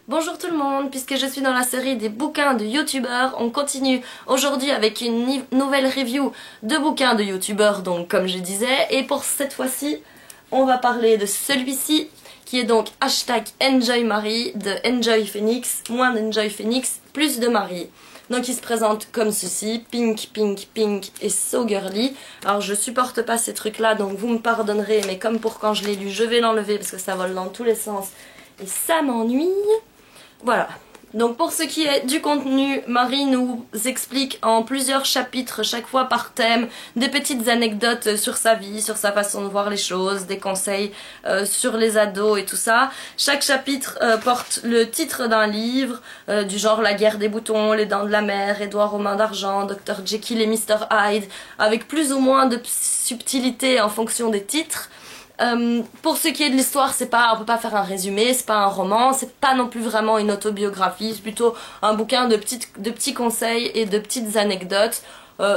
Bonjour tout le monde, puisque je suis dans la série des bouquins de youtubeurs, on continue aujourd'hui avec une nouvelle review de bouquins de youtubeurs, donc comme je disais, et pour cette fois-ci, on va parler de celui-ci, qui est donc #EnjoyMarie de Enjoy Phoenix, moins d'Enjoy Phoenix, plus de Marie. Donc il se présente comme ceci, pink, pink, pink et so girly. Alors je supporte pas ces trucs là, donc vous me pardonnerez, mais comme pour quand je l'ai lu, je vais l'enlever parce que ça vole dans tous les sens et ça m'ennuie. Voilà. Donc pour ce qui est du contenu, Marie nous explique en plusieurs chapitres, chaque fois par thème, des petites anecdotes sur sa vie, sur sa façon de voir les choses, des conseils sur les ados et tout ça. Chaque chapitre porte le titre d'un livre, du genre La guerre des boutons, Les dents de la mer, Édouard aux mains d'argent, Dr Jekyll et Mr Hyde, avec plus ou moins de subtilité en fonction des titres. Pour ce qui est de l'histoire, c'est pas, on peut pas faire un résumé, c'est pas un roman, c'est pas non plus vraiment une autobiographie, c'est plutôt un bouquin de petits conseils et de petites anecdotes.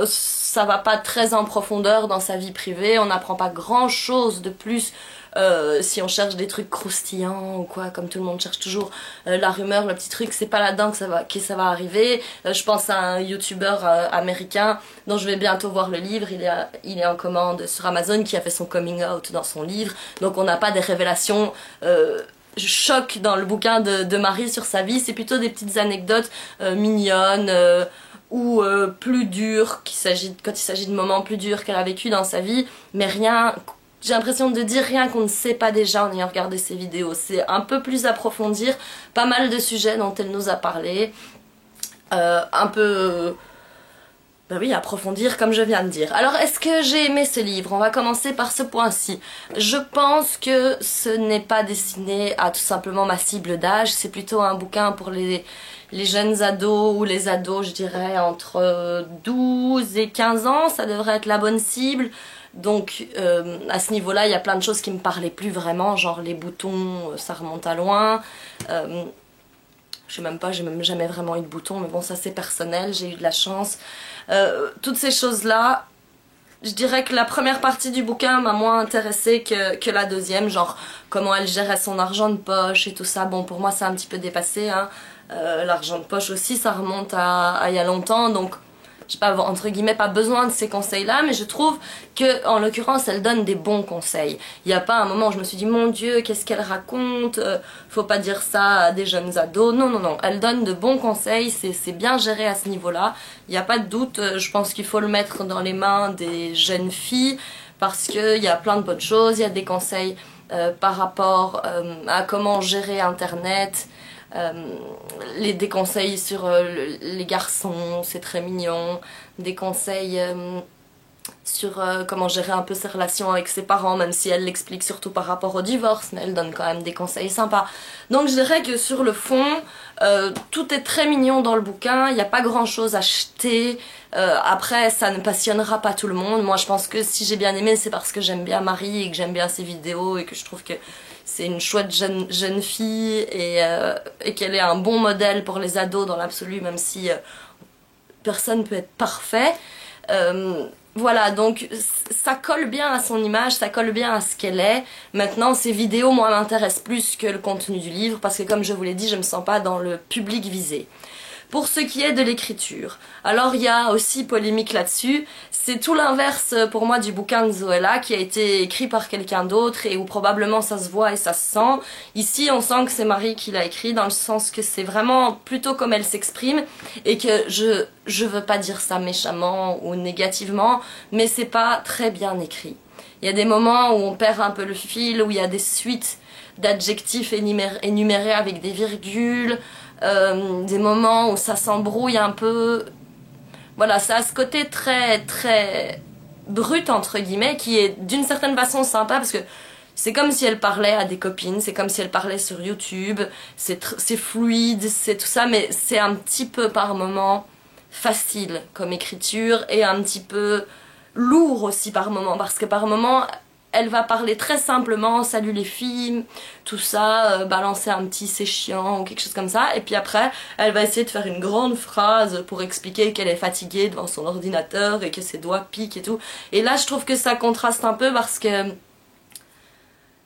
Ça va pas très en profondeur dans sa vie privée, on n'apprend pas grand chose de plus si on cherche des trucs croustillants ou quoi, comme tout le monde cherche toujours la rumeur, le petit truc, c'est pas là-dedans que ça va arriver. Je pense à un youtubeur américain dont je vais bientôt voir le livre, il est en commande sur Amazon, qui a fait son coming out dans son livre, donc on n'a pas des révélations choc dans le bouquin de Marie sur sa vie, c'est plutôt des petites anecdotes mignonnes ou plus dures, quand il s'agit de moments plus durs qu'elle a vécu dans sa vie, mais rien, j'ai l'impression de dire rien qu'on ne sait pas déjà en ayant regardé ses vidéos. C'est un peu plus approfondir pas mal de sujets dont elle nous a parlé, un peu... Ben oui, approfondir comme je viens de dire. Alors, est-ce que j'ai aimé ce livre? On va commencer par ce point-ci. Je pense que ce n'est pas destiné à tout simplement ma cible d'âge, c'est plutôt un bouquin pour les jeunes ados ou les ados, je dirais, entre 12 et 15 ans, ça devrait être la bonne cible. Donc à ce niveau-là, il y a plein de choses qui me parlaient plus vraiment, genre les boutons, ça remonte à loin. Je sais même pas, j'ai même jamais vraiment eu de boutons, mais bon, ça c'est personnel, j'ai eu de la chance. Toutes ces choses-là, je dirais que la première partie du bouquin m'a moins intéressée que la deuxième, genre comment elle gérait son argent de poche et tout ça. Bon, pour moi, c'est un petit peu dépassé, hein. L'argent de poche aussi, ça remonte à il y a longtemps, donc j'ai pas, entre guillemets, pas besoin de ces conseils-là, mais je trouve que, en l'occurrence, elle donne des bons conseils. Il n'y a pas un moment où je me suis dit, mon Dieu, qu'est-ce qu'elle raconte, faut pas dire ça à des jeunes ados. Non, non, non, elle donne de bons conseils, c'est bien géré à ce niveau-là. Il n'y a pas de doute, je pense qu'il faut le mettre dans les mains des jeunes filles, parce qu'il y a plein de bonnes choses, il y a des conseils par rapport à comment gérer Internet, des conseils sur les garçons, c'est très mignon, des conseils sur comment gérer un peu ses relations avec ses parents, même si elle l'explique surtout par rapport au divorce, mais elle donne quand même des conseils sympas. Donc je dirais que sur le fond, tout est très mignon dans le bouquin, il n'y a pas grand chose à jeter. Après, ça ne passionnera pas tout le monde. Moi je pense que si j'ai bien aimé, c'est parce que j'aime bien Marie et que j'aime bien ses vidéos et que je trouve que c'est une chouette jeune fille et qu'elle est un bon modèle pour les ados dans l'absolu, même si personne peut être parfait. Voilà, donc ça colle bien à son image, ça colle bien à ce qu'elle est. Maintenant, ces vidéos, moi, m'intéressent plus que le contenu du livre, parce que comme je vous l'ai dit, je me sens pas dans le public visé. Pour ce qui est de l'écriture, alors il y a aussi polémique là-dessus, c'est tout l'inverse pour moi du bouquin de Zoella qui a été écrit par quelqu'un d'autre et où probablement ça se voit et ça se sent. Ici on sent que c'est Marie qui l'a écrit dans le sens que c'est vraiment plutôt comme elle s'exprime et que je veux pas dire ça méchamment ou négativement, mais c'est pas très bien écrit. Il y a des moments où on perd un peu le fil, où il y a des suites d'adjectifs énumérés avec des virgules, des moments où ça s'embrouille un peu. Voilà, ça a ce côté très très brut entre guillemets qui est d'une certaine façon sympa parce que c'est comme si elle parlait à des copines, c'est comme si elle parlait sur YouTube, c'est fluide, c'est tout ça, mais c'est un petit peu par moment facile comme écriture et un petit peu lourd aussi par moment, parce que par moment elle va parler très simplement, salut les filles, tout ça, balancer un petit c'est chiant ou quelque chose comme ça, et puis après elle va essayer de faire une grande phrase pour expliquer qu'elle est fatiguée devant son ordinateur et que ses doigts piquent et tout. Et là je trouve que ça contraste un peu parce que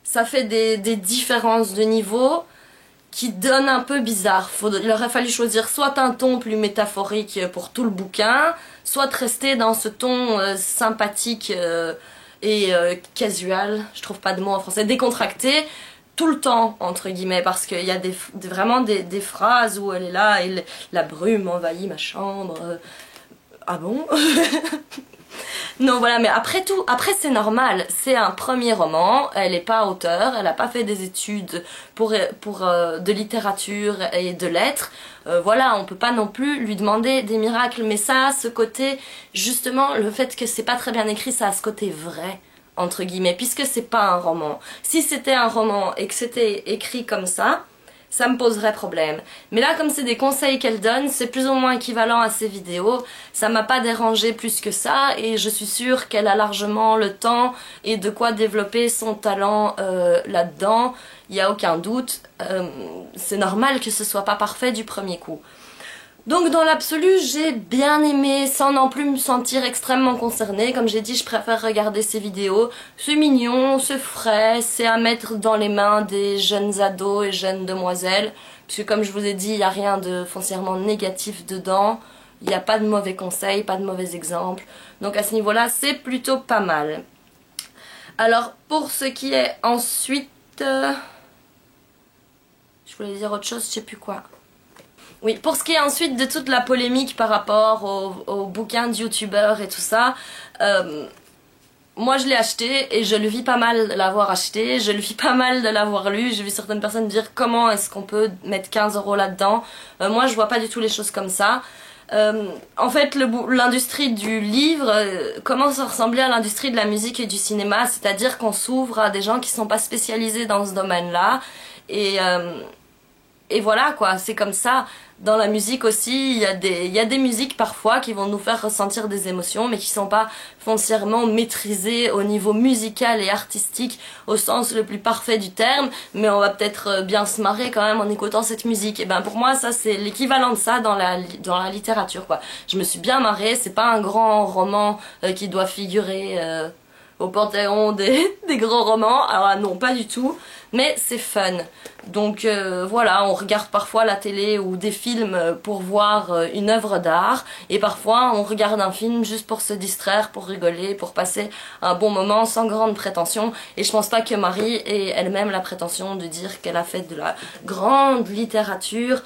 ça fait des différences de niveau qui donnent un peu bizarre. Il aurait fallu choisir soit un ton plus métaphorique pour tout le bouquin, soit rester dans ce ton sympathique et casual, je trouve pas de mot en français, décontracté, tout le temps, entre guillemets, parce qu'il y a vraiment des phrases où elle est là et la brume envahit ma chambre. Ah bon? Non voilà, mais après tout, après c'est normal, c'est un premier roman, elle n'est pas auteure, elle n'a pas fait des études pour de littérature et de lettres, voilà, on peut pas non plus lui demander des miracles, mais ça a ce côté, justement, le fait que c'est pas très bien écrit, ça a ce côté vrai, entre guillemets, puisque c'est pas un roman. Si c'était un roman et que c'était écrit comme ça me poserait problème. Mais là, comme c'est des conseils qu'elle donne, c'est plus ou moins équivalent à ses vidéos. Ça m'a pas dérangé plus que ça et je suis sûre qu'elle a largement le temps et de quoi développer son talent là-dedans. Il n'y a aucun doute. C'est normal que ce soit pas parfait du premier coup. Donc dans l'absolu, j'ai bien aimé sans non plus me sentir extrêmement concernée. Comme j'ai dit, je préfère regarder ces vidéos. C'est mignon, c'est frais, c'est à mettre dans les mains des jeunes ados et jeunes demoiselles. Puisque comme je vous ai dit, il n'y a rien de foncièrement négatif dedans. Il n'y a pas de mauvais conseils, pas de mauvais exemples. Donc à ce niveau-là, c'est plutôt pas mal. Alors pour ce qui est ensuite... je voulais dire autre chose, je sais plus quoi. Oui, pour ce qui est ensuite de toute la polémique par rapport au bouquin de youtubeur et tout ça, moi je l'ai acheté et je le vis pas mal de l'avoir acheté, je le vis pas mal de l'avoir lu, j'ai vu certaines personnes dire comment est-ce qu'on peut mettre 15 € là-dedans. Moi je vois pas du tout les choses comme ça. En fait l'industrie du livre commence à ressembler à l'industrie de la musique et du cinéma, c'est-à-dire qu'on s'ouvre à des gens qui sont pas spécialisés dans ce domaine-là et voilà quoi, c'est comme ça. Dans la musique aussi, il y a des musiques parfois qui vont nous faire ressentir des émotions mais qui sont pas foncièrement maîtrisées au niveau musical et artistique au sens le plus parfait du terme, mais on va peut-être bien se marrer quand même en écoutant cette musique. Et ben pour moi ça c'est l'équivalent de ça dans la littérature quoi. Je me suis bien marrée, c'est pas un grand roman qui doit figurer au panthéon des grands romans, alors non pas du tout, mais c'est fun. Donc voilà, on regarde parfois la télé ou des films pour voir une œuvre d'art, et parfois on regarde un film juste pour se distraire, pour rigoler, pour passer un bon moment sans grande prétention, et je pense pas que Marie ait elle-même la prétention de dire qu'elle a fait de la grande littérature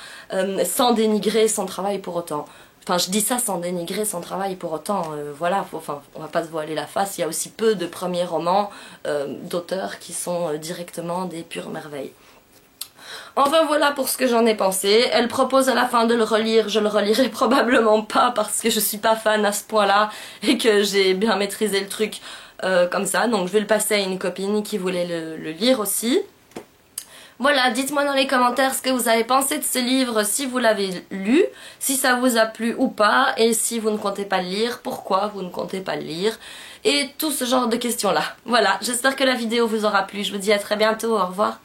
sans dénigrer son travail pour autant. Enfin, je dis ça sans dénigrer son travail pour autant, voilà, on va pas se voiler la face, il y a aussi peu de premiers romans d'auteurs qui sont directement des pures merveilles. Enfin voilà pour ce que j'en ai pensé. Elle propose à la fin de le relire, je le relirai probablement pas parce que je suis pas fan à ce point-là et que j'ai bien maîtrisé le truc comme ça, donc je vais le passer à une copine qui voulait le lire aussi. Voilà, dites-moi dans les commentaires ce que vous avez pensé de ce livre, si vous l'avez lu, si ça vous a plu ou pas, et si vous ne comptez pas le lire, pourquoi vous ne comptez pas le lire, et tout ce genre de questions-là. Voilà, j'espère que la vidéo vous aura plu, je vous dis à très bientôt, au revoir.